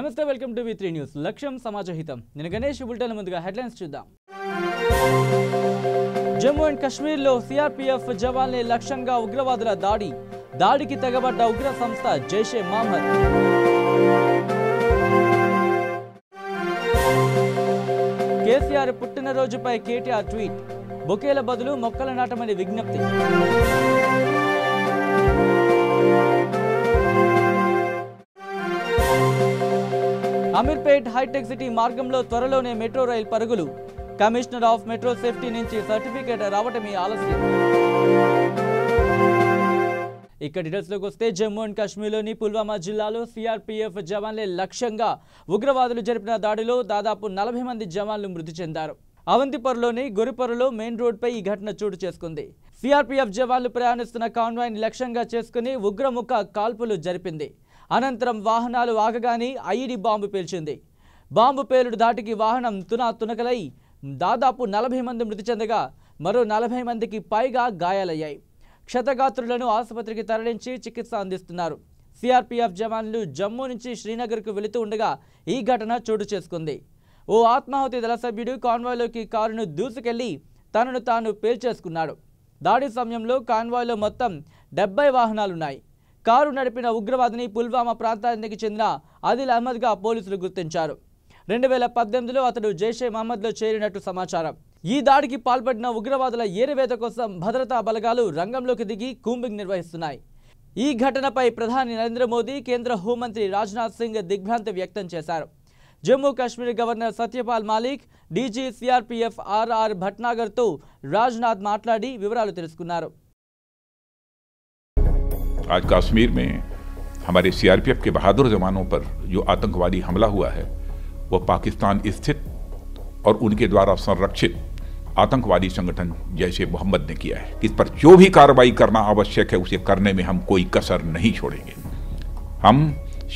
నమస్తే welcome to V3 news లక్ష్యం సమాజహితం నేను గణేష్ బులెటిన్ ముందుగా హెడ్లైన్స్ చూద్దాం జమ్మూ అండ్ కాశ్మీర్ లో CRPF జవాన్లే లక్ష్యంగా ఉగ్రవాదుల దాడికి తెగబడ్డ ఉగ్ర సంస్థ జైషే మహమ్మద్ కేసీఆర్ పుట్టినరోజుపై కేటీఆర్ ట్వీట్ బొకేల బదులు మొక్కలు నాటమని విజ్ఞప్తి అమీర్పేట్ హైటెక్ సిటీ మార్గంలో త్వరలోనే మెట్రో రైల్ పరుగులు కమిషనర్ ఆఫ్ మెట్రో సేఫ్టీ నుంచి సర్టిఫికేట్ రావటమే ఆలస్యం ఇక డీటెయిల్స్లోకి వస్తే జమ్మూ అండ్ కాశ్మీర్లోని పుల్వామా జిల్లాలో CRPF జవాన్లే లక్ష్యంగా ఉగ్రవాదులు జరిపిన దాడిలో దాదాపు 40 మంది జవాన్లు మృతి చెందారు అవంతిపొరలోని గొరిపొరలో మెయిన్ రోడ్పై ఈ ఘటన చోటు చేసుకుంది CRPF జవాన్లు ప్రయాణిస్తున్న కాన్వాయ్ని లక్ష్యంగా చేసుకుని ఉగ్రముఖ కాల్పులు జరిపింది అనంతరం వాహనాలు ఆగగానే ఐఈడీ బాంబు పేల్చింది బాంబు పేలుడు దాటికి వాహనం తునకలై దాదాపు 40 మంది మృతి చెందగా మరో 40 మందికి పైగా గాయాలయ్యాయి క్షతగాత్రులను ఆసుపత్రికి తరలించి చికిత్స అందిస్తున్నారు CRPF జవాన్లు జమ్మూ నుంచి శ్రీనగర్కు వెళుతూ ఉండగా ఈ ఘటన చోటు చేసుకుంది ఓ ఆత్మాహుతి దళ సభ్యుడు కాన్వాయ్లోకి కారును దూసుకెళ్లి తనను తాను పేల్చేసుకున్నాడు దాడి సమయంలో కాన్వాయ్లో మొత్తం 70 వాహనాలున్నాయి కారు నడిపిన ఉగ్రవాదిని పుల్వామా ప్రాంతానికి చెందిన ఆదిల్ అహ్మద్గా పోలీసులు గుర్తించారు 2018లో అతడు జైషే మహమ్మద్లో చేరినట్టు సమాచారం ఈ దాడికి పాల్పడిన ఉగ్రవాదుల ఏరివేత కోసం భద్రతా బలగాలు రంగంలోకి దిగి కూంబింగ్ నిర్వహిస్తున్నాయి ఈ ఘటనపై ప్రధాని నరేంద్ర మోదీ కేంద్ర హోంమంత్రి రాజ్నాథ్ సింగ్ దిగ్భ్రాంతి వ్యక్తం చేశారు Jammu Kashmir governor Satyapal Malik DG CRPF RR భట్నాగర్తో రాజ్నాథ్ మాట్లాడి వివరాలు తెలుసుకున్నారు आज कश्मीर में हमारे CRPF के बहादुर जवानों पर जो आतंकवादी हमला हुआ है वह पाकिस्तान स्थित और उनके द्वारा संरक्षित आतंकवादी संगठन जैशे मोहम्मद ने किया है। इस पर जो भी कार्रवाई करना आवश्यक है उसे करने में हम कोई कसर नहीं छोड़ेंगे। हम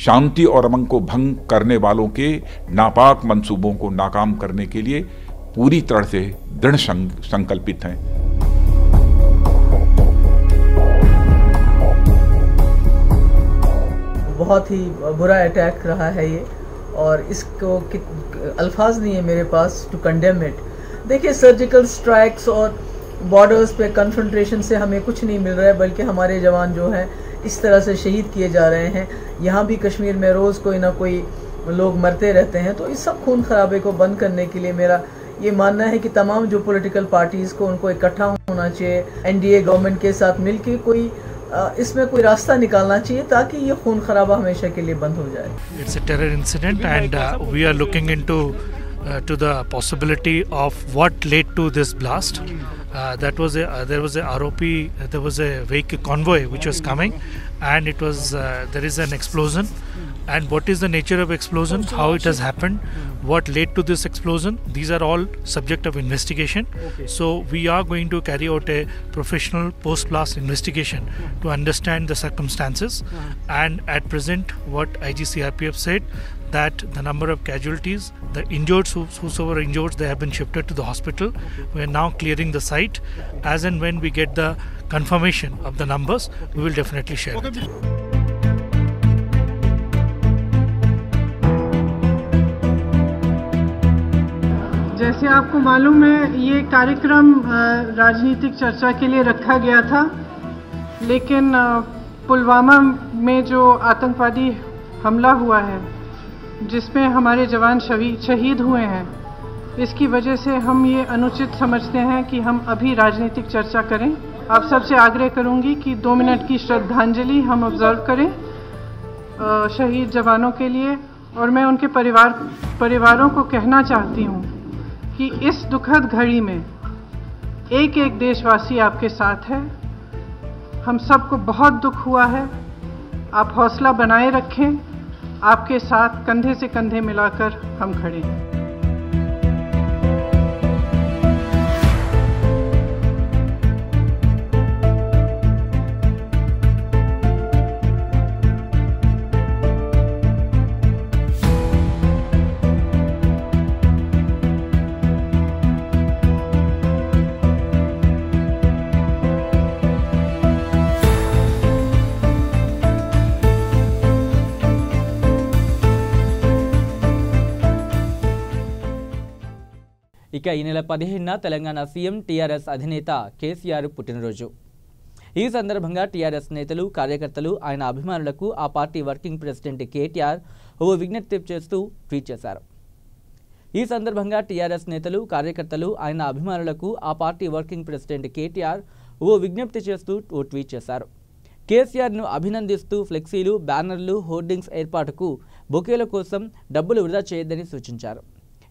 शांति और अमन को भंग करने वालों के नापाक मंसूबों को नाकाम करने के लिए पूरी तरह से दृढ़ संकल्पित हैं। बहुत ही बुरा अटैक रहा है ये और इसको अल्फाज नहीं है मेरे पास टू कंडेम इट। देखिए सर्जिकल स्ट्राइक्स और बॉर्डर्स पे कन्फ्रंट्रेशन से हमें कुछ नहीं मिल रहा है बल्कि हमारे जवान जो हैं इस तरह से शहीद किए जा रहे हैं। यहाँ भी कश्मीर में रोज़ कोई ना कोई लोग मरते रहते हैं। तो इस सब खून खराबे को बंद करने के लिए मेरा ये मानना है कि तमाम जो पॉलिटिकल पार्टीज़ को उनको इकट्ठा होना चाहिए, NDA गवर्नमेंट के साथ मिलकर कोई इसमें कोई रास्ता निकालना चाहिए ताकि ये खून खराबा हमेशा के लिए बंद हो जाए। It's a terror incident and we are looking into to the possibility of what led to this blast. There was a ROP, there was a vehicle convoy which was coming and it was there is an explosion. And what is the nature of explosion, how it has happened, what led to this explosion, these are all subject of investigation. So we are going to carry out a professional post-blast investigation to understand the circumstances. And at present what IG CRPF said that the number of casualties, the injured, whosoever injured, they have been shifted to the hospital. We are now clearing the site. As and when we get the confirmation of the numbers, we will definitely share it. जैसे आपको मालूम है ये कार्यक्रम राजनीतिक चर्चा के लिए रखा गया था, लेकिन पुलवामा में जो आतंकवादी हमला हुआ है जिसमें हमारे जवान शहीद हुए हैं, इसकी वजह से हम ये अनुचित समझते हैं कि हम अभी राजनीतिक चर्चा करें। आप सबसे आग्रह करूंगी कि 2 मिनट की श्रद्धांजलि हम ऑब्जर्व करें शहीद जवानों के लिए। और मैं उनके परिवारों को कहना चाहती हूँ कि इस दुखद घड़ी में एक एक देशवासी आपके साथ है। हम सबको बहुत दुख हुआ है, आप हौसला बनाए रखें, आपके साथ कंधे से कंधे मिलाकर हम खड़े हैं। ఇక ఈ నెల 15న తెలంగాణ సీఎం టీఆర్ఎస్ అధినేత కేసీఆర్ పుట్టినరోజు. ఈ సందర్భంగా టీఆర్ఎస్ నేతలు, కార్యకర్తలు, ఆయన అభిమానులకు ఆ పార్టీ వర్కింగ్ ప్రెసిడెంట్ కేటీఆర్ ఓ విజ్ఞప్తి చేస్తూ ట్వీట్ చేశారు. ఈ సందర్భంగా టీఆర్ఎస్ నేతలు, కార్యకర్తలు, ఆయన అభిమానులకు ఆ పార్టీ వర్కింగ్ ప్రెసిడెంట్ కేటీఆర్ ఓ విజ్ఞప్తి చేస్తూ ఓ ట్వీట్ చేశారు. కేసీఆర్ను అభినందిస్తూ ఫ్లెక్సీలు, బ్యానర్లు, హోర్డింగ్స్ ఏర్పాటుకు బొకేల కోసం డబ్బులు వృధా చేయొద్దని సూచించారు.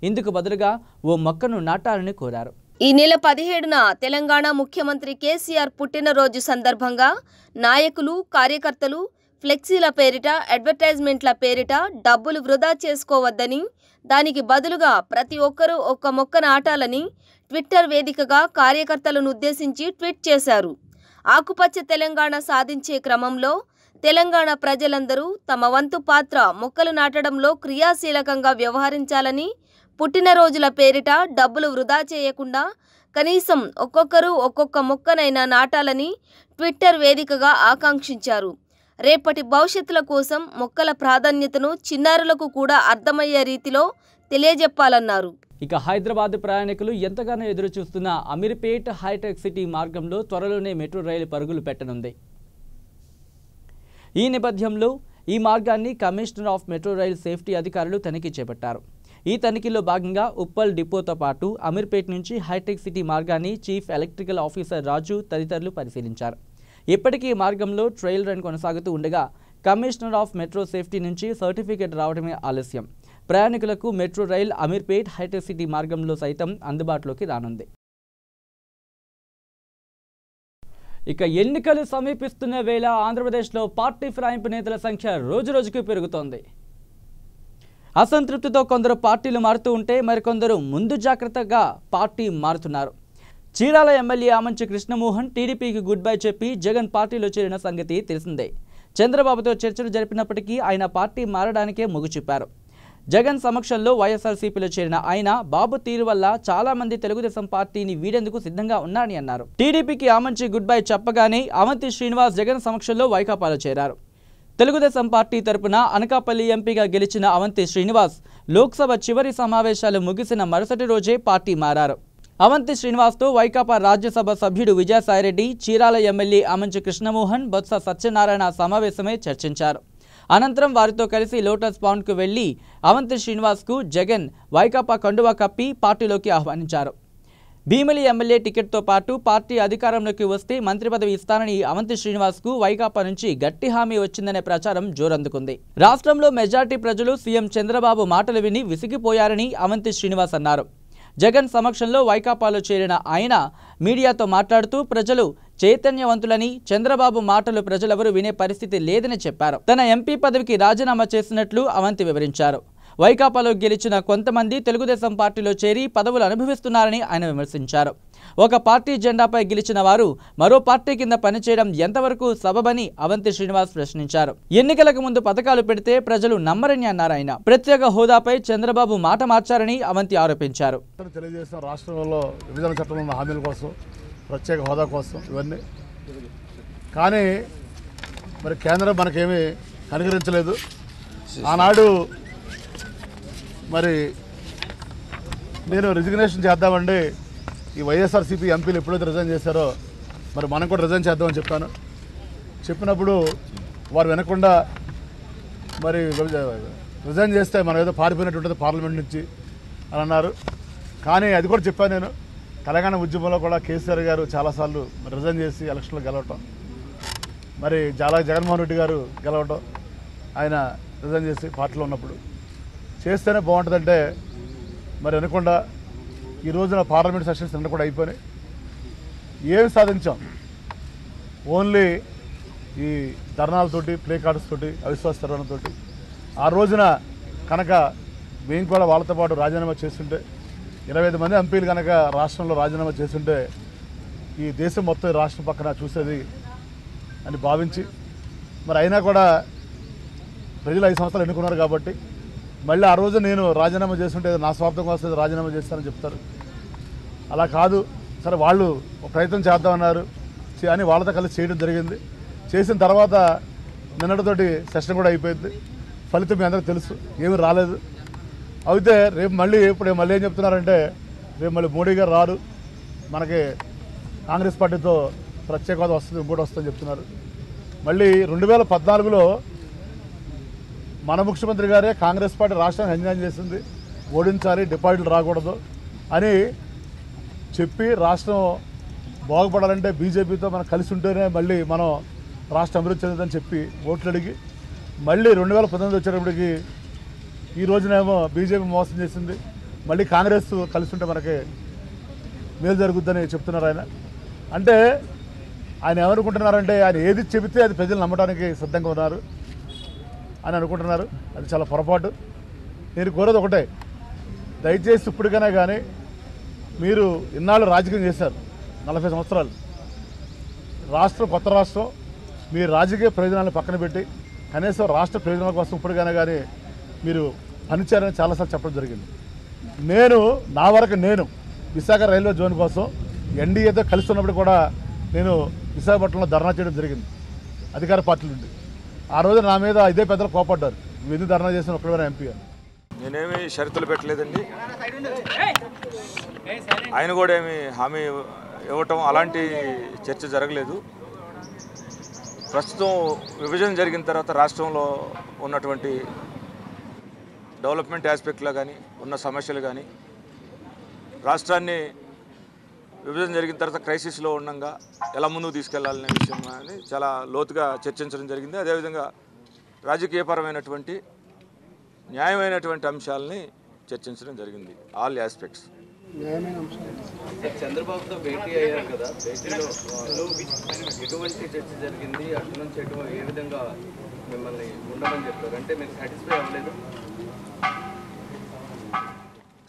ఇందుకు బదులుగా ఓ మొక్కను నాటాలని కోరారు. ఈ నెల 17న తెలంగాణ ముఖ్యమంత్రి కేసీఆర్ పుట్టినరోజు సందర్భంగా నాయకులు, కార్యకర్తలు ఫ్లెక్సీల పేరిట, అడ్వర్టైజ్మెంట్ల పేరిట డబ్బులు వృధా చేసుకోవద్దని, దానికి బదులుగా ప్రతి ఒక్కరూ ఒక్క మొక్క నాటాలని ట్విట్టర్ వేదికగా కార్యకర్తలను ఉద్దేశించి ట్వీట్ చేశారు. ఆకుపచ్చ తెలంగాణ సాధించే క్రమంలో తెలంగాణ ప్రజలందరూ తమ వంతు పాత్ర మొక్కలు నాటడంలో క్రియాశీలకంగా వ్యవహరించాలని, పుట్టినరోజుల పేరిట డబ్బులు వృధా చేయకుండా కనీసం ఒక్కొక్కరు ఒక్కొక్క మొక్కనైనా నాటాలని ట్విట్టర్ వేదికగా ఆకాంక్షించారు. రేపటి భవిష్యత్తుల కోసం మొక్కల ప్రాధాన్యతను చిన్నారులకు కూడా అర్థమయ్యే రీతిలో తెలియజెప్పాలన్నారు. ఇక హైదరాబాద్ ప్రయాణికులు ఎంతగానో ఎదురు చూస్తున్న అమీర్పేట్ హైటెక్ సిటీ మార్గంలో త్వరలోనే మెట్రో రైలు పరుగులు పెట్టనుంది. ఈ నేపథ్యంలో ఈ మార్గాన్ని commissioner of metro rail safety అధికారులు తనిఖీ చేపట్టారు. ఈ తనిఖీలో భాగంగా ఉప్పల్ డిపోతో పాటు అమీర్పేట్ నుంచి హైటెక్ సిటీ మార్గాన్ని చీఫ్ ఎలక్ట్రికల్ ఆఫీసర్ రాజు తదితరులు పరిశీలించారు. ఇప్పటికీ ఈ మార్గంలో ట్రయల్ రన్ కొనసాగుతూ ఉండగా కమిషనర్ ఆఫ్ మెట్రో సేఫ్టీ నుంచి సర్టిఫికేట్ రావడమే ఆలస్యం. ప్రయాణికులకు మెట్రో రైల్ అమీర్పేట్ హైటెక్ సిటీ మార్గంలో సైతం అందుబాటులోకి రానుంది. ఇక ఎన్నికలు సమీపిస్తున్న వేళ ఆంధ్రప్రదేశ్లో పార్టీ ఫిరాయింపు నేతల సంఖ్య రోజురోజుకు పెరుగుతోంది. అసంతృప్తితో కొందరు పార్టీలు మారుతూ ఉంటే మరికొందరు ముందు జాగ్రత్తగా పార్టీ మారుతున్నారు. చీరాల ఎమ్మెల్యే ఆమంచి కృష్ణమోహన్ టీడీపీకి గుడ్ బై చెప్పి జగన్ పార్టీలో చేరిన సంగతి తెలిసిందే. చంద్రబాబుతో చర్చలు జరిపినప్పటికీ ఆయన పార్టీ మారడానికే మొగ్గు చూపారు. జగన్ సమక్షంలో వైఎస్ఆర్సీపీలో చేరిన ఆయన బాబు తీరు వల్ల చాలా మంది తెలుగుదేశం పార్టీని వీడేందుకు సిద్ధంగా ఉన్నారని అన్నారు. టీడీపీకి ఆమంచి గుడ్ బై చెప్పగానే అవంతి శ్రీనివాస్ జగన్ సమక్షంలో వైకాపాలో చేరారు. తెలుగుదేశం పార్టీ తరపున అనకాపల్లి ఎంపీగా గెలిచిన అవంతి శ్రీనివాస్ లోక్సభ చివరి సమావేశాలు ముగిసిన మరుసటి రోజే పార్టీ మారారు. అవంతి శ్రీనివాస్తో వైకాపా రాజ్యసభ సభ్యుడు విజయసాయిరెడ్డి, చీరాల ఎమ్మెల్యే ఆమంచి కృష్ణమోహన్, బొత్స సత్యనారాయణ సమావేశమై చర్చించారు. అనంతరం వారితో కలిసి లోటస్ పాండ్కు వెళ్లి అవంతి శ్రీనివాస్కు జగన్ వైకాపా కండువా కప్పి పార్టీలోకి ఆహ్వానించారు. భీమిలి ఎమ్మెల్యే టికెట్తో పాటు పార్టీ అధికారంలోకి వస్తే మంత్రి పదవి ఇస్తానని అవంతి శ్రీనివాస్కు వైకాపా నుంచి గట్టి హామీ వచ్చిందనే ప్రచారం జోరందుకుంది. రాష్ట్రంలో మెజార్టీ ప్రజలు సీఎం చంద్రబాబు మాటలు విని విసిగిపోయారని అవంతి శ్రీనివాస్ అన్నారు. జగన్ సమక్షంలో వైకాపాలో చేరిన ఆయన మీడియాతో మాట్లాడుతూ ప్రజలు చైతన్యవంతులని, చంద్రబాబు మాటలు ప్రజలెవరూ వినే పరిస్థితి లేదని చెప్పారు. తన ఎంపీ పదవికి రాజీనామా చేసినట్లు అవంతి వివరించారు. వైకాపాలో గెలిచిన కొంతమంది తెలుగుదేశం పార్టీలో చేరి పదవులు అనుభవిస్తున్నారని ఆయన విమర్శించారు. ఒక పార్టీ జెండాపై గెలిచిన వారు మరో పార్టీ కింద పనిచేయడం ఎంతవరకు సబబని అవంతి శ్రీనివాస్ ప్రశ్నించారు. ఎన్నికలకు ముందు పథకాలు పెడితే ప్రజలు నమ్మరని అన్నారు ఆయన. ప్రత్యేక హోదాపై చంద్రబాబు మాట మార్చారని అవంతి ఆరోపించారు. తెలుగుదేశం రాష్ట్రంలో విభజన చట్టంలో ఉన్న హామీల కోసం, ప్రత్యేక హోదా కోసం ఇవన్నీ, కానీ మరి కేంద్రం మనకేమీ కనికరించలేదు. ఆనాడు మరి నేను రిజిగ్నేషన్ చేద్దామండి, ఈ వైఎస్ఆర్సీపీ ఎంపీలు ఎప్పుడైతే రిజైన్ చేశారో మరి మనం కూడా రిజైన్ చేద్దామని చెప్పాను. చెప్పినప్పుడు వారు వినకుండా మరి రిజైన్ చేస్తే మనం ఏదో పారిపోయినట్టుంటుంది పార్లమెంట్ నుంచి అని అన్నారు. కానీ అది కూడా చెప్పాను నేను. తెలంగాణ ఉద్యమంలో కూడా కేసీఆర్ గారు చాలాసార్లు రిజైన్ చేసి ఎలక్షన్లో గెలవటం, మరి జగన్మోహన్ రెడ్డి గారు గెలవటం, ఆయన రిజైన్ చేసి పార్టీలో ఉన్నప్పుడు చేస్తేనే బాగుంటుందంటే మరి అనకుండా ఈ రోజున పార్లమెంట్ సెషన్స్ అన్నీ కూడా అయిపోయినాయి. ఏమి సాధించాం? ఓన్లీ ఈ ధర్నాలతోటి, ప్లే కార్డ్స్ తోటి, అవిశ్వాస తీర్మానంతోటి. ఆ రోజున కనుక మేము కూడా వాళ్ళతో పాటు రాజీనామా చేస్తుంటే, 25 మంది ఎంపీలు కనుక రాష్ట్రంలో రాజీనామా చేస్తుంటే ఈ దేశం మొత్తం రాష్ట్రం పక్కన చూసేది అని భావించి, మరి అయినా కూడా ప్రజలు 5 సంవత్సరాలు ఎన్నుకున్నారు కాబట్టి మళ్ళీ ఆ రోజు నేను రాజీనామా చేస్తుంటే నా స్వార్థం కోసం రాజీనామా చేస్తానని చెప్తారు. అలా కాదు, సరే వాళ్ళు ప్రయత్నం చేద్దామన్నారు అని వాళ్ళతో కలిసి చేయడం జరిగింది. చేసిన తర్వాత నిన్నటితోటి సెషన్ కూడా అయిపోయింది. ఫలితం మీ అందరికీ తెలుసు, ఏమీ రాలేదు. అయితే రేపు మళ్ళీ ఏం చెప్తున్నారంటే రేపు మళ్ళీ మోడీ గారు రారు, మనకి కాంగ్రెస్ పార్టీతో ప్రత్యేక హోదా వస్తుంది, ఇంకోటి వస్తుందని చెప్తున్నారు. మళ్ళీ 2014లో మన ముఖ్యమంత్రి గారే కాంగ్రెస్ పార్టీ రాష్ట్రాన్ని అన్యాయం చేసింది, ఓడించాలి, డిపాజిట్లు రాకూడదు అని చెప్పి రాష్ట్రం బాగుపడాలంటే బీజేపీతో మనం కలిసి ఉంటేనే మళ్ళీ మనం రాష్ట్రం అభివృద్ధి చెందుతుందని చెప్పి ఓట్లు అడిగి మళ్ళీ 2019 వచ్చేటప్పటికి ఈ రోజునేమో బీజేపీ మోసం చేసింది, మళ్ళీ కాంగ్రెస్ కలిసి ఉంటే మనకి మేలు జరుగుద్దని చెప్తున్నారు ఆయన. అంటే ఆయన ఏమనుకుంటున్నారంటే ఆయన ఏది చెబితే అది ప్రజలు నమ్మడానికి సిద్ధంగా ఉన్నారు అని అనుకుంటున్నారు. అది చాలా పొరపాటు. నేను కోరేది ఒకటే, దయచేసి ఇప్పటికైనా కానీ మీరు ఇన్నాళ్ళు రాజకీయం చేశారు 40 సంవత్సరాలు, రాష్ట్రం కొత్త రాష్ట్రం, మీ రాజకీయ ప్రయోజనాలను పక్కన పెట్టి కనీసం రాష్ట్ర ప్రయోజనాల కోసం ఇప్పటికైనా కానీ మీరు పనిచేయాలని చాలాసార్లు చెప్పడం జరిగింది. నా వరకు నేను విశాఖ రైల్వే జోన్ కోసం ఎన్డీఏతో కలిసి ఉన్నప్పుడు కూడా నేను విశాఖపట్నంలో ధర్నా చేయడం జరిగింది అధికార పార్టీ నుండి. ఆ రోజు నా మీద ఇదే పెద్దలు కోపడ్డారు, నువ్వు ఎందుకు ధర్నా చేసిన ఒక్కడైనా ఎంపీ అని. నేనేమి షరతులు పెట్టలేదండి, ఆయన కూడా ఏమి హామీ ఇవ్వటం అలాంటి చర్చ జరగలేదు. ప్రస్తుతం విభజన జరిగిన తర్వాత రాష్ట్రంలో ఉన్నటువంటి డెవలప్మెంట్ ఆస్పెక్ట్లో కానీ ఉన్న సమస్యలు కానీ, రాష్ట్రాన్ని విభజన జరిగిన తర్వాత క్రైసిస్లో ఉండగా ఎలా ముందుకు తీసుకెళ్లాలనే విషయం కానీ చాలా లోతుగా చర్చించడం జరిగింది. అదేవిధంగా రాజకీయపరమైనటువంటి న్యాయమైనటువంటి అంశాలని చర్చించడం జరిగింది, ఆల్ ఆస్పెక్ట్స్. చంద్రబాబుతో భేటీ అయ్యారు కదా, భేటీలో ఎటువంటి చర్చ జరిగింది, అటు నుంచి ఏ విధంగా మిమ్మల్ని ఉండమని చెప్పారు, అంటే మీరు సాటిస్ఫై అవ్వలేదు?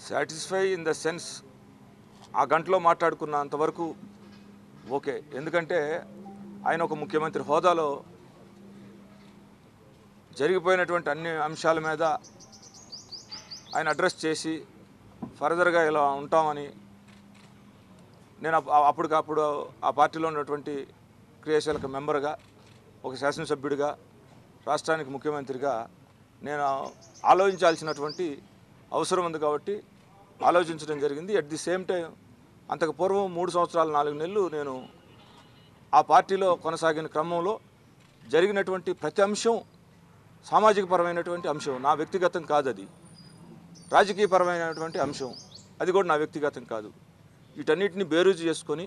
సాటిస్ఫై ఇన్ ద సెన్స్ ఆ గంటలో మాట్లాడుకున్నంతవరకు ఓకే. ఎందుకంటే ఆయన ఒక ముఖ్యమంత్రి హోదాలో జరిగిపోయినటువంటి అన్ని అంశాల మీద ఆయన అడ్రస్ చేసి ఫర్దర్గా ఇలా ఉంటామని, నేను అప్పటికప్పుడు ఆ పార్టీలో ఉన్నటువంటి క్రియాశీలక మెంబర్గా, ఒక శాసనసభ్యుడిగా, రాష్ట్రానికి ముఖ్యమంత్రిగా నేను ఆలోచించాల్సినటువంటి అవసరం ఉంది కాబట్టి ఆలోచించడం జరిగింది. అట్ ది సేమ్ టైం అంతకు పూర్వం 3 సంవత్సరాలు 4 నెలలు నేను ఆ పార్టీలో కొనసాగిన క్రమంలో జరిగినటువంటి ప్రతి అంశం సామాజిక పరమైనటువంటి అంశం, నా వ్యక్తిగతం కాదు, అది రాజకీయపరమైనటువంటి అంశం, అది కూడా నా వ్యక్తిగతం కాదు. వీటన్నిటిని బేరీజు చేసుకొని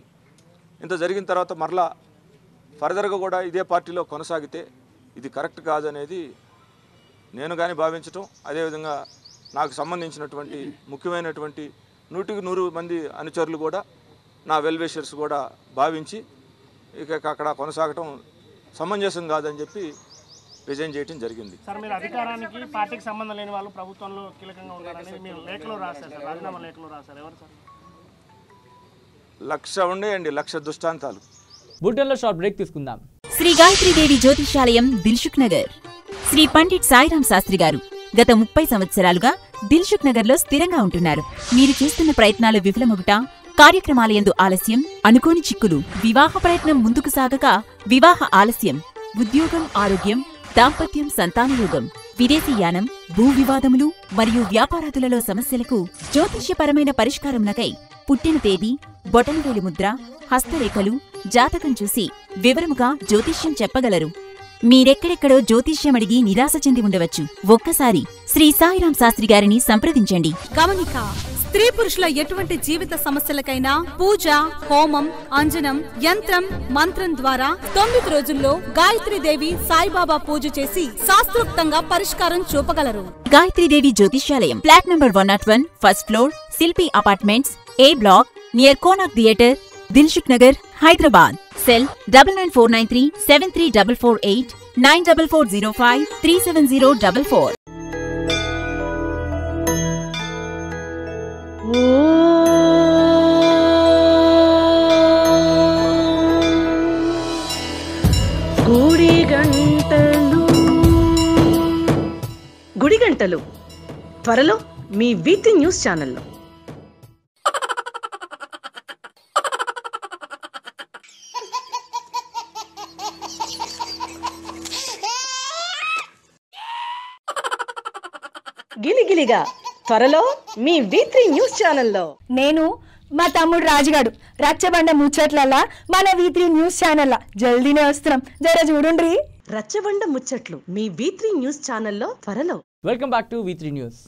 ఇంత జరిగిన తర్వాత మరలా ఫర్దర్గా కూడా ఇదే పార్టీలో కొనసాగితే ఇది కరెక్ట్ కాదనేది నేను కానీ భావించటం, అదేవిధంగా నాకు సంబంధించినటువంటి ముఖ్యమైనటువంటి 100కి 100 మంది అనుచరులు కూడా, నా వెల్విషర్స్ కూడా భావించి ఇక అక్కడ కొనసాగటం సమంజసం కాదని చెప్పి రిజైన్ చేయడం జరిగింది. సార్, మీరు అధికారానికి పార్టీకి సంబంధం లేని వాళ్ళు ప్రభుత్వంలో కీలకంగా ఉన్నారని మీరు లేఖలో రాశారు సార్, రాజీనామా లేఖలో రాశారు. ఎవరు సార్? 1,00,000 ఉండేయండి, 1,00,000 దృష్టాంతాలు. బుల్టన్లో షార్ట్ బ్రేక్ తీసుకుందాం. శ్రీ గాయత్రీదేవి జ్యోతిషాలయం, దిల్సుఖ్ నగర్. శ్రీ పండిట్ సాయిరాం శాస్త్రి గారు గత 30 సంవత్సరాలుగా దిల్సుఖ్ నగర్లో స్థిరంగా ఉంటున్నారు. మీరు చేస్తున్న ప్రయత్నాలు విఫలమగుట, కార్యక్రమాలయందు ఆలస్యం, అనుకోని చిక్కులు, వివాహ ప్రయత్నం ముందుకు సాగక వివాహ ఆలస్యం, ఉద్యోగం, ఆరోగ్యం, దాంపత్యం, సంతానయోగం, విదేశీయానం, భూ వివాదములు మరియు వ్యాపారాదులలో సమస్యలకు జ్యోతిష్యపరమైన పరిష్కారమునకై పుట్టిన తేదీ, బొటనవేలి ముద్ర, హస్తరేఖలు, జాతకం చూసి వివరముగా జ్యోతిష్యం చెప్పగలరు. మీరెక్కడెక్కడో జ్యోతిష్యమడిగి నిరాశ చెంది ఉండవచ్చు. ఒక్కసారి శ్రీ సాయిరాం శాస్త్రి గారిని సంప్రదించండి. గమనిక: స్త్రీ పురుషుల ఎటువంటి జీవిత సమస్యలకైనా పూజ, హోమం, అంజనం, యంత్రం, మంత్రం ద్వారా 9 రోజుల్లో గాయత్రీదేవి సాయిబాబా పూజ చేసి శాస్త్రోక్తంగా పరిష్కారం చూపగలరు. గాయత్రీదేవి జ్యోతిష్యాలయం, flat number 101, first floor, Shilpi apartments, A block, near Konark theatre, Dilsukhnagar, Hyderabad. Cell 9949373448, 9405370444. గుడిగంటలు త్వరలో మీ వీక్లీ న్యూస్ ఛానల్లో. గిలిగిలిగా త్వరలో మీ V3 న్యూస్ ఛానల్లో. నేను మా తమ్ముడు రాజుగాడు రచ్చబండ ముచ్చట్లల్లా మన V3 న్యూస్ ఛానల్ జల్దీనే వస్తున్నాం, జర చూడుండ్రి. రచ్చబండ ముచ్చట్లు మీ V3 న్యూస్ ఛానల్లో త్వరలో. Welcome back to V3 news.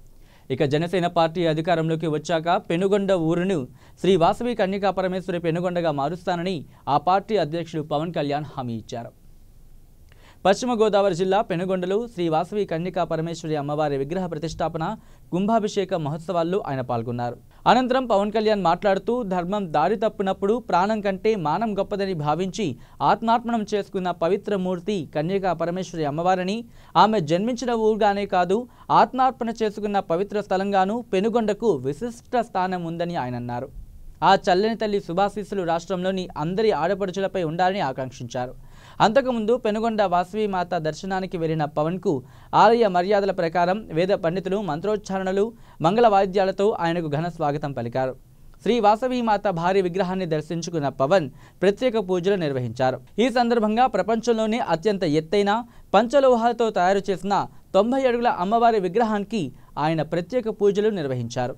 ఇక జనసేన పార్టీ అధికారంలోకి వచ్చాక పెనుగొండ ఊరును శ్రీ వాసవి కన్యకా పరమేశ్వరి పెనుగొండగా మారుస్తానని ఆ పార్టీ అధ్యక్షుడు పవన్ కళ్యాణ్ హామీ ఇచ్చారు. పశ్చిమ గోదావరి జిల్లా పెనుగొండలో శ్రీ వాసవి కన్యకా పరమేశ్వరి అమ్మవారి విగ్రహ ప్రతిష్టాపన కుంభాభిషేక మహోత్సవాల్లో ఆయన పాల్గొన్నారు. అనంతరం పవన్ కళ్యాణ్ మాట్లాడుతూ ధర్మం దారి తప్పినప్పుడు ప్రాణం కంటే మానం గొప్పదని భావించి ఆత్మార్పణం చేసుకున్న పవిత్ర మూర్తి కన్యకా పరమేశ్వరి అమ్మవారిని, ఆమె జన్మించిన ఊరుగానే కాదు ఆత్మార్పణ చేసుకున్న పవిత్ర స్థలంగానూ పెనుగొండకు విశిష్ట స్థానం ఉందని ఆయన అన్నారు. ఆ చల్లని తల్లి శుభాశీస్సులు రాష్ట్రంలోని అందరి ఆడపడుచులపై ఉండాలని ఆకాంక్షించారు. అంతకుముందు పెనుగొండ వాసవి మాత దర్శనానికి వెళ్లిన పవన్కు ఆలయ మర్యాదల ప్రకారం వేద పండితులు మంత్రోచ్చారణలు మంగళ వాయిద్యాలతో ఆయనకు ఘన స్వాగతం పలికారు. శ్రీ వాసవి మాత భారీ విగ్రహాన్ని దర్శించుకున్న పవన్ ప్రత్యేక పూజలు నిర్వహించారు. ఈ సందర్భంగా ప్రపంచంలోనే అత్యంత ఎత్తైన పంచలోహాలతో తయారు చేసిన 90 అడుగుల అమ్మవారి విగ్రహానికి ఆయన ప్రత్యేక పూజలు నిర్వహించారు.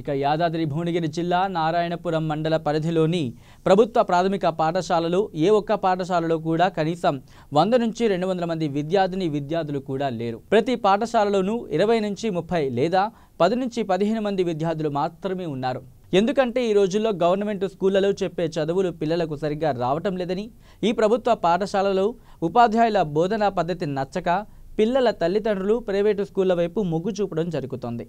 ఇక యాదాద్రి భువనగిరి జిల్లా నారాయణపురం మండల పరిధిలోని ప్రభుత్వ ప్రాథమిక పాఠశాలలో ఏ ఒక్క పాఠశాలలో కూడా కనీసం 100 నుంచి 200 మంది విద్యార్థులు కూడా లేరు. ప్రతి పాఠశాలలోనూ 20 నుంచి 30 లేదా 10 నుంచి 15 మంది విద్యార్థులు మాత్రమే ఉన్నారు. ఎందుకంటే ఈ రోజుల్లో గవర్నమెంట్ స్కూళ్లలో చెప్పే చదువులు పిల్లలకు సరిగ్గా రావటం లేదని, ఈ ప్రభుత్వ పాఠశాలలో ఉపాధ్యాయుల బోధనా పద్ధతి నచ్చక పిల్లల తల్లిదండ్రులు ప్రైవేటు స్కూళ్ల వైపు మొగ్గు చూపడం జరుగుతోంది.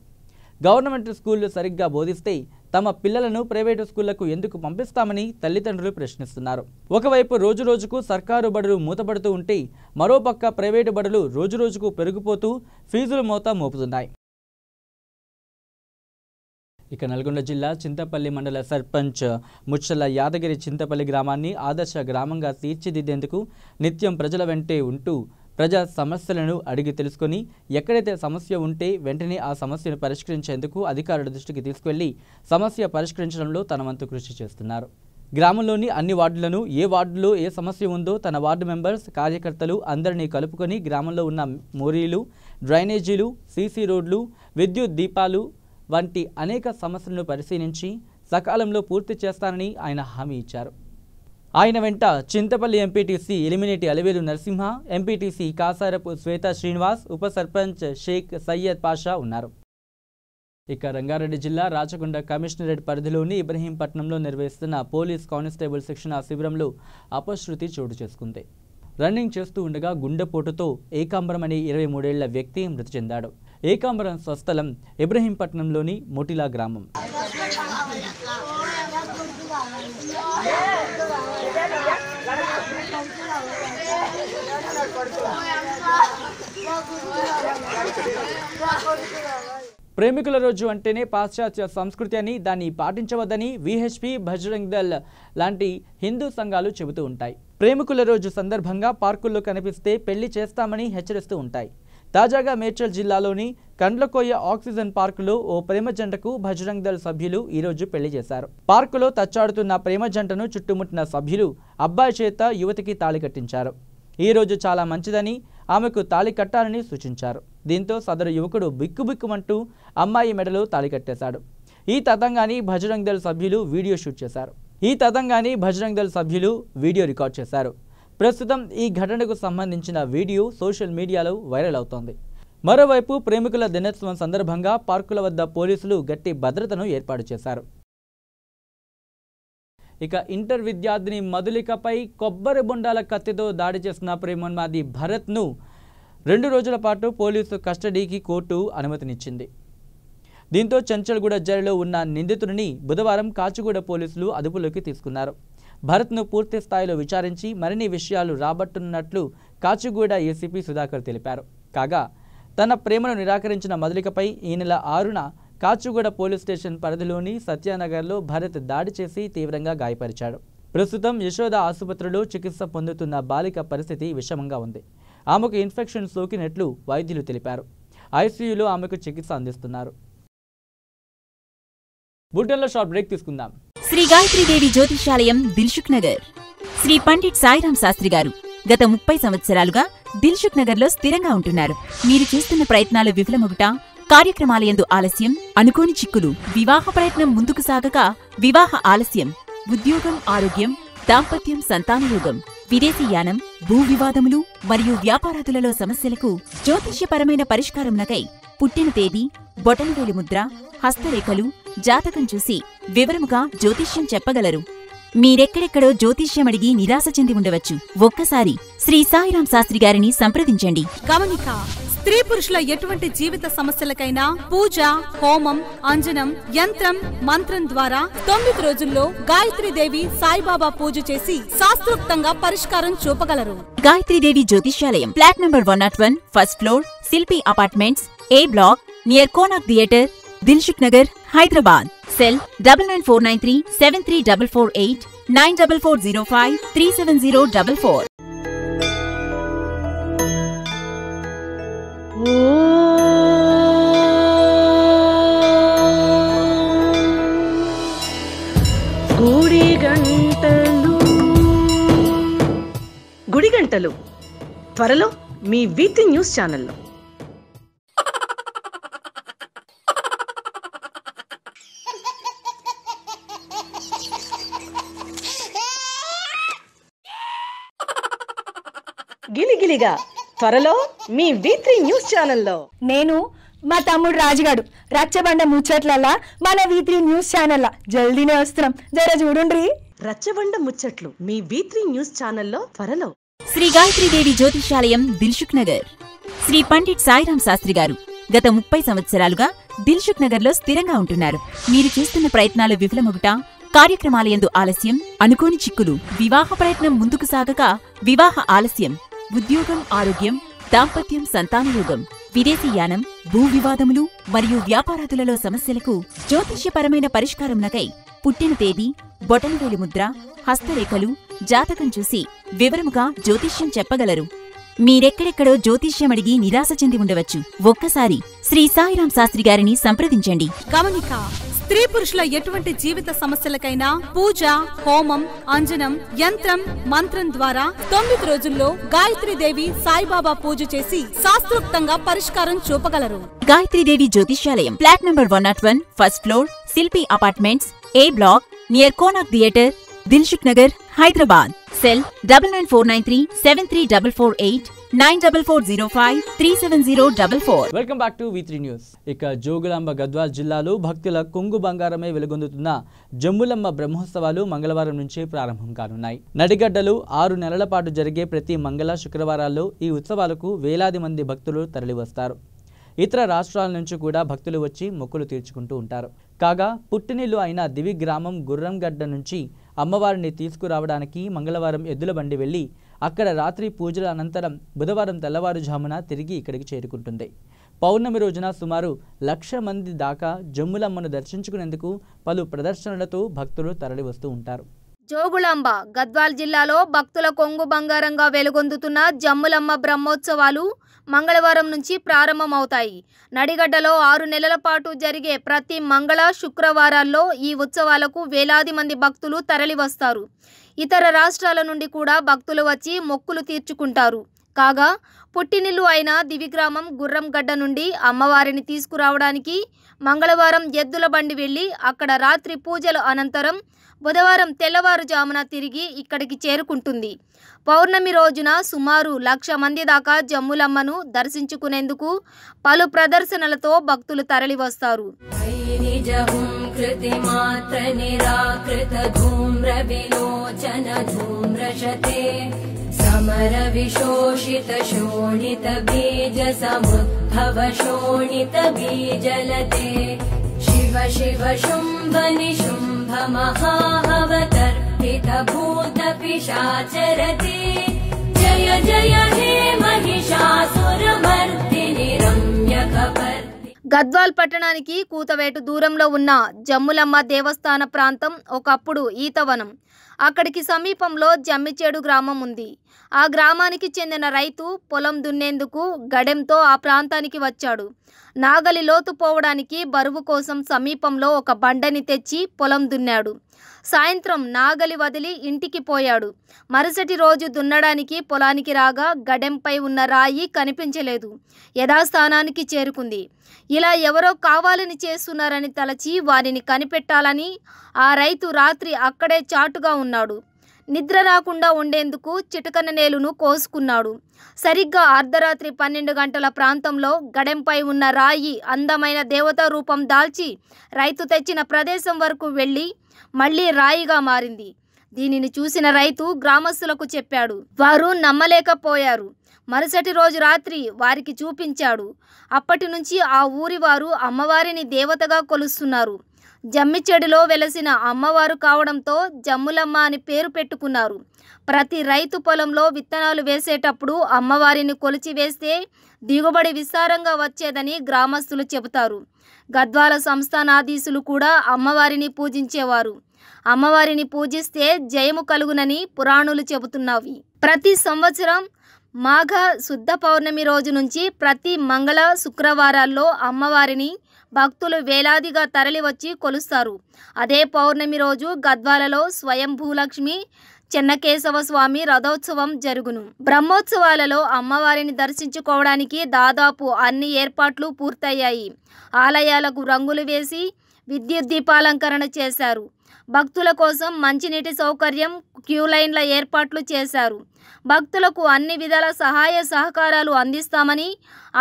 గవర్నమెంట్ స్కూళ్లు సరిగ్గా బోధిస్తే తమ పిల్లలను ప్రైవేటు స్కూళ్లకు ఎందుకు పంపిస్తామని తల్లిదండ్రులు ప్రశ్నిస్తున్నారు. ఒకవైపు రోజురోజుకు సర్కారు బడులు మూతపడుతూ ఉంటే మరోపక్క ప్రైవేటు బడులు రోజురోజుకు పెరిగిపోతూ ఫీజుల మోత మోపుతున్నాయి. ఇక నల్గొండ జిల్లా చింతపల్లి మండల సర్పంచ్ ముచ్చల యాదగిరి చింతపల్లి గ్రామాన్ని ఆదర్శ గ్రామంగా తీర్చిదిద్దేందుకు నిత్యం ప్రజల వెంటే ఉంటూ ప్రజా సమస్యలను అడిగి తెలుసుకొని ఎక్కడైతే సమస్య ఉంటే వెంటనే ఆ సమస్యను పరిష్కరించేందుకు అధికారుల దృష్టికి తీసుకెళ్లి సమస్య పరిష్కరించడంలో తన వంతు కృషి చేస్తున్నారు. గ్రామంలోని అన్ని వార్డులను ఏ వార్డులో ఏ సమస్య ఉందో తన వార్డు మెంబర్స్ కార్యకర్తలు అందరినీ కలుపుకొని గ్రామంలో ఉన్న మోరీలు, డ్రైనేజీలు, సీసీ రోడ్లు, విద్యుత్ దీపాలు వంటి అనేక సమస్యలను పరిశీలించి సకాలంలో పూర్తి చేస్తానని ఆయన హామీ ఇచ్చారు. ఆయన వెంట చింతపల్లి ఎంపీటీసీ ఎలిమినేటి అలివేలు నరసింహ, ఎంపీటీసీ కాసారపు శ్వేత శ్రీనివాస్, ఉప సర్పంచ్ షేక్ సయ్యద్ పాషా ఉన్నారు. ఇక రంగారెడ్డి జిల్లా రాచకొండ కమిషనరేట్ పరిధిలోని ఇబ్రహీంపట్నంలో నిర్వహిస్తున్న పోలీస్ కానిస్టేబుల్ శిక్షణ శిబిరంలో అపశృతి చోటు చేసుకుంది. రన్నింగ్ చేస్తూ ఉండగా గుండెపోటుతో ఏకాంబరం అనే 23 ఏళ్ల వ్యక్తి మృతి చెందాడు. ఏకాంబరం స్వస్థలం ఇబ్రహీంపట్నంలోని మొటిలా గ్రామం. ప్రేమికుల రోజు అంటేనే పాశ్చాత్య సంస్కృతి అని, దాన్ని పాటించవద్దని విహెచ్పి, బజరంగ్ దళ్ లాంటి హిందూ సంఘాలు చెబుతూ ఉంటాయి. ప్రేమికుల రోజు సందర్భంగా పార్కుల్లో కనిపిస్తే పెళ్లి చేస్తామని హెచ్చరిస్తూ ఉంటాయి. తాజాగా మేడ్చల్ జిల్లాలోని కండ్లకోయ ఆక్సిజన్ పార్కులో ఓ ప్రేమ జంటకు బజరంగ్ దళ్ సభ్యులు ఈరోజు పెళ్లి చేశారు. పార్కులో తచ్చాడుతున్న ప్రేమ జంటను చుట్టుముట్టిన సభ్యులు అబ్బాయి చేత యువతికి తాళి కట్టించారు. ఈ రోజు చాలా మంచిదని, ఆమెకు తాళి కట్టాలని సూచించారు. దీంతో సదరు యువకుడు బిక్కుబిక్కుమంటూ అమ్మాయి మెడలో తాళి కట్టేశాడు. ఈ తతంగాని బజరంగ్ దళ్ సభ్యులు వీడియో రికార్డ్ చేశారు. ప్రస్తుతం ఈ ఘటనకు సంబంధించిన వీడియో సోషల్ మీడియాలో వైరల్ అవుతోంది. మరోవైపు ప్రేమికుల దినోత్సవం సందర్భంగా పార్కుల వద్ద పోలీసులు గట్టి భద్రతను ఏర్పాటు చేశారు. ఇక ఇంటర్ విద్యార్థిని మధులికపై కొబ్బరి బొండాల కత్తితో దాడి చేసిన ప్రేమోన్మాది భరత్ను 2 రోజుల పాటు పోలీసు కస్టడీకి కోర్టు అనుమతినిచ్చింది. దీంతో చెంచల్గూడ జైలులో ఉన్న నిందితుడిని బుధవారం కాచిగూడ పోలీసులు అదుపులోకి తీసుకున్నారు. భరత్ను పూర్తి స్థాయిలో విచారించి మరిన్ని విషయాలు రాబట్టున్నట్లు కాచిగూడ ఏసీపీ సుధాకర్ తెలిపారు. కాగా తన ప్రేమను నిరాకరించిన మధులికపై ఈ నెల 6న కాచిగూడ పోలీస్ స్టేషన్ పరిధిలోని సత్యానగర్లో భరత్ దాడి చేసి తీవ్రంగా గాయపరిచాడు. ప్రస్తుతం యశోద ఆసుపత్రిలో చికిత్స పొందుతున్న బాలిక పరిస్థితి విషమంగా ఉంది. ఆమెకు ఇన్ఫెక్షన్ సోకినట్లు వైద్యులు తెలిపారు. ఐసీయూలో ఆమెకు చికిత్స అందిస్తున్నారు. బుల్టన్లో షార్ట్ బ్రేక్ తీసుకుందాం. శ్రీ గాయత్రీదేవి జ్యోతిషాలయం దిల్సుఖ్ నగర్. శ్రీ పండిట్ సాయిరాం శాస్త్రి గారు గత 30 సంవత్సరాలుగా దిల్సుఖ్ నగర్లో స్థిరంగా ఉంటున్నారు. మీరు చేస్తున్న ప్రయత్నాలు విఫలమగుట, కార్యక్రమాలయందు ఆలస్యం, అనుకోని చిక్కులు, వివాహ ప్రయత్నం ముందుకు సాగక వివాహ ఆలస్యం, ఉద్యోగం, ఆరోగ్యం, దాంపత్యం, సంతానయోగం, విదేశీయానం, భూ వివాదములు మరియు వ్యాపారాదులలో సమస్యలకు జ్యోతిష్యపరమైన పరిష్కారమునకై పుట్టిన తేదీ, బొటనవేలి ముద్ర, హస్తరేఖలు, జాతకం చూసి వివరముగా జ్యోతిష్యం చెప్పగలరు. మీరెక్కడెక్కడో జ్యోతిష్యమడిగి నిరాశ చెంది ఉండవచ్చు. ఒక్కసారి శ్రీ సాయిరాం శాస్త్రి గారిని సంప్రదించండి. గమనిక: స్త్రీ పురుషుల ఎటువంటి జీవిత సమస్యలకైనా పూజ, హోమం, అంజనం, యంత్రం, మంత్రం ద్వారా 9 రోజుల్లో గాయత్రీదేవి సాయిబాబా పూజ చేసి శాస్త్రోక్తంగా పరిష్కారం చూపగలరు. గాయత్రీదేవి జ్యోతిష్యాలయం, flat number 101, first floor, Shilpi apartments, A block, near Konark theatre, Dilsukhnagar, Hyderabad. Cell 9949373448 944053704. గుడిగంటలు త్వరలో మీ వీక్లీ న్యూస్ ఛానల్లో. గిలిగిలిగా త్వరలో మీ వీక్లీ న్యూస్ ఛానల్లో. నేను మా తమ్ముడు రాజుగాడు రచ్చబండ ముచ్చట్లల్లా మన వీత్రి న్యూస్ ఛానల్లా జల్దీనే వస్తున్నాం, జర చూడుండ్రి. రచ్చబండ ముచ్చట్లు మీ వీత్రి న్యూస్ ఛానల్లో త్వరలో. శ్రీ గాయత్రీదేవి జ్యోతిష్యాలయం, దిల్సుఖ్ నగర్. శ్రీ పండిట్ సాయిరాం శాస్త్రి గారు గత 30 సంవత్సరాలుగా దిల్సుఖ్ నగర్లో స్థిరంగా ఉంటున్నారు. మీరు చేస్తున్న ప్రయత్నాలు విఫలమగుట, కార్యక్రమాలయందు ఆలస్యం, అనుకోని చిక్కులు, వివాహ ప్రయత్నం ముందుకు సాగక వివాహ ఆలస్యం, ఉద్యోగం, ఆరోగ్యం, దాంపత్యం, సంతానయోగం, విదేశీయానం, భూ వివాదములు మరియు వ్యాపారాదులలో సమస్యలకు జ్యోతిష్యపరమైన పరిష్కారమునకై పుట్టిన తేదీ, బొటనవేలి ముద్ర, హస్తరేఖలు, జాతకం చూసి వివరముగా జ్యోతిష్యం చెప్పగలరు. మీరెక్కడెక్కడో జ్యోతిష్యమడిగి నిరాశ చెంది ఉండవచ్చు. ఒక్కసారి శ్రీ సాయిరాం శాస్త్రి గారిని సంప్రదించండి. గమనిక: స్త్రీ పురుషుల ఎటువంటి జీవిత సమస్యలకైనా పూజ, హోమం, అంజనం, యంత్రం, మంత్రం ద్వారా 9 రోజుల్లో గాయత్రీదేవి సాయిబాబా పూజ చేసి శాస్త్రోక్తంగా పరిష్కారం చూపగలరు. గాయత్రీదేవి జ్యోతిష్యాలయం, flat number 101, first floor, Shilpi apartments, A block, near Konark theatre, Dilsukhnagar, Hyderabad. Cell 9949373448 944053704. Welcome back to V3 news. ఇక జోగులాంబ గద్వాల్ జిల్లాలో భక్తుల కొంగు బంగారమే వెలుగొందుతున్న జమ్ములమ్మ బ్రహ్మోత్సవాలు మంగళవారం నుంచి ప్రారంభం కానున్నాయి. నడిగడ్డలు 6 నెలల పాటు జరిగే ప్రతి మంగళ, శుక్రవారాల్లో ఈ ఉత్సవాలకు వేలాది మంది భక్తులు తరలివస్తారు. ఇతర రాష్ట్రాల నుంచి కూడా భక్తులు వచ్చి మొక్కులు తీర్చుకుంటూ ఉంటారు. కాగా పుట్టినిల్లు అయిన దివి గ్రామం గుర్రంగడ్డ నుంచి అమ్మవారిని తీసుకురావడానికి మంగళవారం ఎద్దుల బండి వెళ్లి అక్కడ రాత్రి పూజల అనంతరం బుధవారం తెల్లవారుజామున తిరిగి ఇక్కడికి చేరుకుంటుంది. పౌర్ణమి రోజున సుమారు 1,00,000 మంది దాకా జమ్ములమ్మను దర్శించుకునేందుకు పలు ప్రదర్శనలతో భక్తులు తరలివస్తూ ఉంటారు. జోగులాంబ గద్వాల్ జిల్లాలో భక్తుల కొంగు బంగారంగా వెలుగొందుతున్న జమ్ములమ్మ బ్రహ్మోత్సవాలు మంగళవారం నుంచి ప్రారంభమవుతాయి. నడిగడ్డలో 6 నెలల పాటు జరిగే ప్రతి మంగళ, శుక్రవారాల్లో ఈ ఉత్సవాలకు వేలాది మంది భక్తులు తరలివస్తారు. ఇతర రాష్ట్రాల నుండి కూడా భక్తులు వచ్చి మొక్కులు తీర్చుకుంటారు. కాగా పుట్టినిల్లు అయిన దివిగ్రామం గుర్రంగడ్డ నుండి అమ్మవారిని తీసుకురావడానికి మంగళవారం ఎద్దుల బండి వెళ్లి అక్కడ రాత్రి పూజల అనంతరం బుధవారం తెల్లవారుజామున తిరిగి ఇక్కడికి చేరుకుంటుంది. పౌర్ణమి రోజున సుమారు 1,00,000 మంది దాకా జమ్ములమ్మను దర్శించుకునేందుకు పలు ప్రదర్శనలతో భక్తులు తరలివస్తారు. సమర విశోషిత శోణిత బీజ సముద్భవ శోణిత బీజలతే శివ శివ శుంభ నిశుంభ మహావతర్పిత భూత పిశాచరతే జయ జయ హే మహిషాసురమర్దిని రమ్యకపర్ది. గద్వాల్ పట్టణానికి కూతవేటు దూరంలో ఉన్న జమ్ములమ్మ దేవస్థాన ప్రాంతం ఒకప్పుడు ఈతవనం. అక్కడికి సమీపంలో జమ్మిచేడు గ్రామం ఉంది. ఆ గ్రామానికి చెందిన రైతు పొలం దున్నేందుకు గడెంతో ఆ ప్రాంతానికి వచ్చాడు. నాగలి లోతు పోవడానికి బరువు కోసం సమీపంలో ఒక బండని తెచ్చి పొలం దున్నాడు. సాయంత్రం నాగలి వదిలి ఇంటికి పోయాడు. మరుసటి రోజు దున్నడానికి పొలానికి రాగా గడెంపై ఉన్న రాయి కనిపించలేదు. యథాస్థానానికి చేరుకుంది. ఇలా ఎవరో కావాలని చేస్తున్నారని తలచి వారిని కనిపెట్టాలని ఆ రైతు రాత్రి అక్కడే చాటుగా ఉన్నాడు. నిద్ర రాకుండా ఉండేందుకు చిటకన నేలును కోసుకున్నాడు. సరిగ్గా అర్ధరాత్రి 12 గంటల ప్రాంతంలో గడెంపై ఉన్న రాయి అందమైన దేవతా రూపం దాల్చి రైతు తెచ్చిన ప్రదేశం వరకు వెళ్ళి మళ్ళీ రాయిగా మారింది. దీనిని చూసిన రైతు గ్రామస్తులకు చెప్పాడు. వారు నమ్మలేకపోయారు. మరుసటి రోజు రాత్రి వారికి చూపించాడు. అప్పటి నుంచి ఆ ఊరి వారు అమ్మవారిని దేవతగా కొలుస్తున్నారు. జమ్మిచెడులో వెలసిన అమ్మవారు కావడంతో జమ్ములమ్మ అని పేరు పెట్టుకున్నారు. ప్రతి రైతు పొలంలో విత్తనాలు వేసేటప్పుడు అమ్మవారిని కొలిచి వేస్తే దిగుబడి విస్తారంగా వచ్చేదని గ్రామస్తులు చెబుతారు. గద్వాల సంస్థానాధీశులు కూడా అమ్మవారిని పూజించేవారు. అమ్మవారిని పూజిస్తే జయము కలుగునని పురాణులు చెబుతున్నవి. ప్రతి సంవత్సరం మాఘ శుద్ధ పౌర్ణమి రోజు నుంచి ప్రతి మంగళ శుక్రవారాల్లో అమ్మవారిని భక్తులు వేలాదిగా తరలివచ్చి కొలుస్తారు. అదే పౌర్ణమి రోజు గద్వాలలో స్వయం భూలక్ష్మి చెన్నకేశవ స్వామి రథోత్సవం జరుగును. బ్రహ్మోత్సవాలలో అమ్మవారిని దర్శించుకోవడానికి దాదాపు అన్ని ఏర్పాట్లు పూర్తయ్యాయి. ఆలయాలకు రంగులు వేసి విద్యుత్ దీపాలంకరణ చేశారు. భక్తుల కోసం మంచినీటి సౌకర్యం, క్యూ లైన్ల ఏర్పాట్లు చేశారు. భక్తులకు అన్ని విధాల సహాయ సహకారాలు అందిస్తామని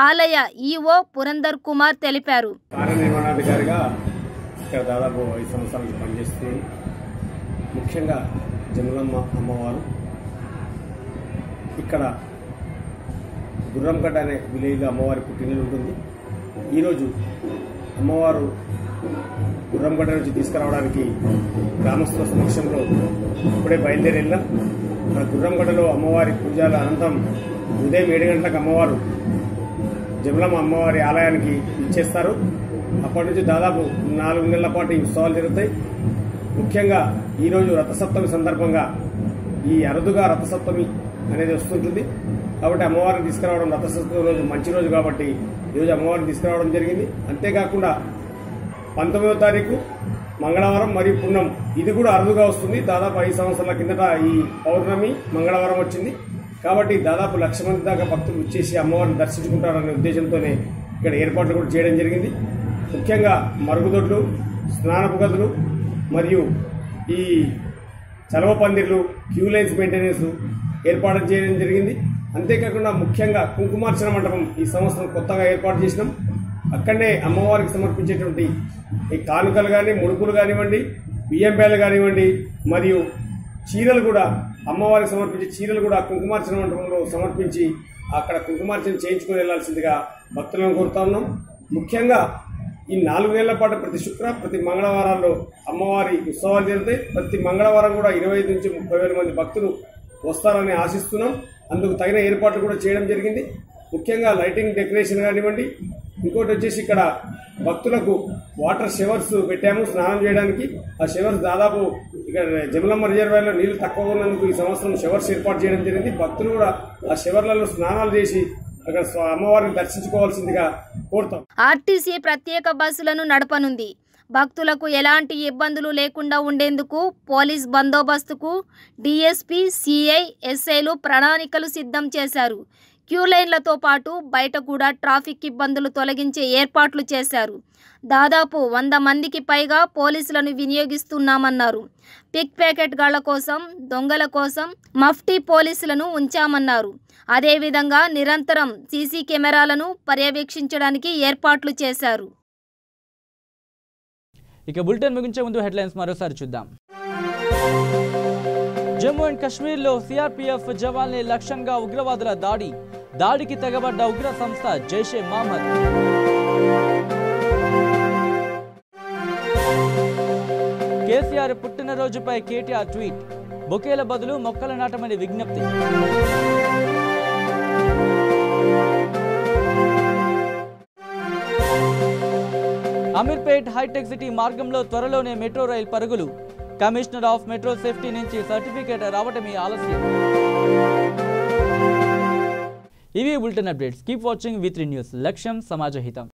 ఆలయ ఈవో పురందర్ కుమార్ తెలిపారు. కార్యనిర్వహణాధికారిగా ఇక్కడ దాదాపు 5 సంవత్సరాలు పనిచేస్తున్నాను. ముఖ్యంగా జములమ్మ అమ్మవారు ఇక్కడ గుర్రంగడ్డ అనే విలేజ్లో అమ్మవారి పుట్టినరోజు ఉంటుంది. ఈరోజు అమ్మవారు గుర్రంగడ్డ నుంచి తీసుకురావడానికి గ్రామస్తుల సమక్షంలో ఇప్పుడే బయలుదేరి వెళ్ళాం. మన గుర్రంగడ్డలో అమ్మవారి పూజల అనంతరం ఉదయం 7 గంటలకు అమ్మవారు జములమ్మ అమ్మవారి ఆలయానికి ఇచ్చేస్తారు. అప్పటి నుంచి దాదాపు 4 నెలల పాటు ఈ ఉత్సవాలు జరుగుతాయి. ముఖ్యంగా ఈరోజు రథసప్తమి సందర్భంగా ఈ అరుదుగా రథసప్తమి అనేది వస్తుంటుంది. కాబట్టి అమ్మవారిని తీసుకురావడం రథసప్తమి రోజు మంచి రోజు కాబట్టి ఈరోజు అమ్మవారిని తీసుకురావడం జరిగింది. అంతేకాకుండా 19వ తారీఖు మంగళవారం మరియు పున్నం ఇది కూడా అరుదుగా వస్తుంది. దాదాపు 5 సంవత్సరాల కిందట ఈ పౌర్ణమి మంగళవారం వచ్చింది. కాబట్టి దాదాపు 1,00,000 మంది దాకా భక్తులు వచ్చేసి అమ్మవారిని దర్శించుకుంటారనే ఉద్దేశంతోనే ఇక్కడ ఏర్పాట్లు కూడా చేయడం జరిగింది. ముఖ్యంగా మరుగుదొడ్లు, స్నానపు గదులు మరియు ఈ చలవ పందిర్లు, క్యూ లైన్స్ మెయింటెనెన్స్ ఏర్పాటు చేయడం జరిగింది. అంతేకాకుండా ముఖ్యంగా కుంకుమార్చన మండపం ఈ సంవత్సరం కొత్తగా ఏర్పాటు చేసినాం. అక్కడనే అమ్మవారికి సమర్పించేటువంటి ఈ కానుకలు కానీ, ముడుపులు కానివ్వండి, బియ్యం పేలు కానివ్వండి, మరియు చీరలు కూడా అమ్మవారికి సమర్పించే చీరలు కూడా కుంకుమార్చన మండపంలో సమర్పించి అక్కడ కుంకుమార్చన చేయించుకుని వెళ్లాల్సిందిగా భక్తులను కోరుతా ఉన్నాం. ముఖ్యంగా ఈ 4 నెలల పాటు ప్రతి ప్రతి మంగళవారాల్లో అమ్మవారి ఉత్సవాలు జరుగుతాయి. ప్రతి మంగళవారం కూడా 25 నుంచి 30,000 మంది భక్తులు వస్తారని ఆశిస్తున్నాం. అందుకు తగిన ఏర్పాట్లు కూడా చేయడం జరిగింది. ముఖ్యంగా లైటింగ్ డెకరేషన్ కానివ్వండి, ఇంకోటి వచ్చేసి ఇక్కడ భక్తులకు వాటర్ షవర్స్ పెట్టాము స్నానం చేయడానికి. ఆ షవర్స్ దాదాపు ఇక్కడ జములమ్మ రిజర్వాయర్లో నీళ్లు తక్కువ ఉన్నందుకు ఈ సంవత్సరం షవర్స్ ఏర్పాటు చేయడం జరిగింది. భక్తులు కూడా ఆ షవర్లలో స్నానాలు చేసి అక్కడ అమ్మవారిని దర్శించుకోవాల్సిందిగా కోరుతాం. ఆర్టీసీ ప్రత్యేక బస్సులను నడపనుంది. భక్తులకు ఎలాంటి ఇబ్బందులు లేకుండా ఉండేందుకు పోలీస్ బందోబస్తుకు డీఎస్పీ, సిఐ, ఎస్ఐలు ప్రణాళికలు సిద్ధం చేశారు. క్యూ లైన్లతో పాటు బయట కూడా ట్రాఫిక్ ఇబ్బందులు తొలగించే ఏర్పాట్లు చేశారు. దాదాపు 100 మందికి పైగా పోలీసులను వినియోగిస్తున్నామన్నారు. పిక్ ప్యాకెట్ గాళ్ల కోసం, దొంగల కోసం మఫ్టీ పోలీసులను ఉంచామన్నారు. అదేవిధంగా నిరంతరం సీసీ కెమెరాలను పర్యవేక్షించడానికి ఏర్పాట్లు చేశారు. ఇక బులెటిన్ ముగించే ముందు హెడ్లైన్స్ మరోసారి చూద్దాం. జమ్మూ అండ్ కాశ్మీర్లో సిఆర్పీఎఫ్ జవాన్లే లక్ష్యంగా ఉగ్రవాదుల దాడికి తెగబడ్డ ఉగ్ర సంస్థ జైషే మహమ్మద్. కేసీఆర్ పుట్టినరోజుపై కేటీఆర్ ట్వీట్, బొకేల బదులు మొక్కలు నాటమని విజ్ఞప్తి. అమీర్పేట్ హైటెక్ సిటీ మార్గంలో త్వరలోనే మెట్రో రైల్ పరుగులు. కమిషనర్ ఆఫ్ మెట్రో సేఫ్టీ నుంచి సర్టిఫికేట్ రావటమే ఆలస్యం. ఇవి bulletin updates. Keep watching V3 news. లక్ష్యం సమాజ హితం.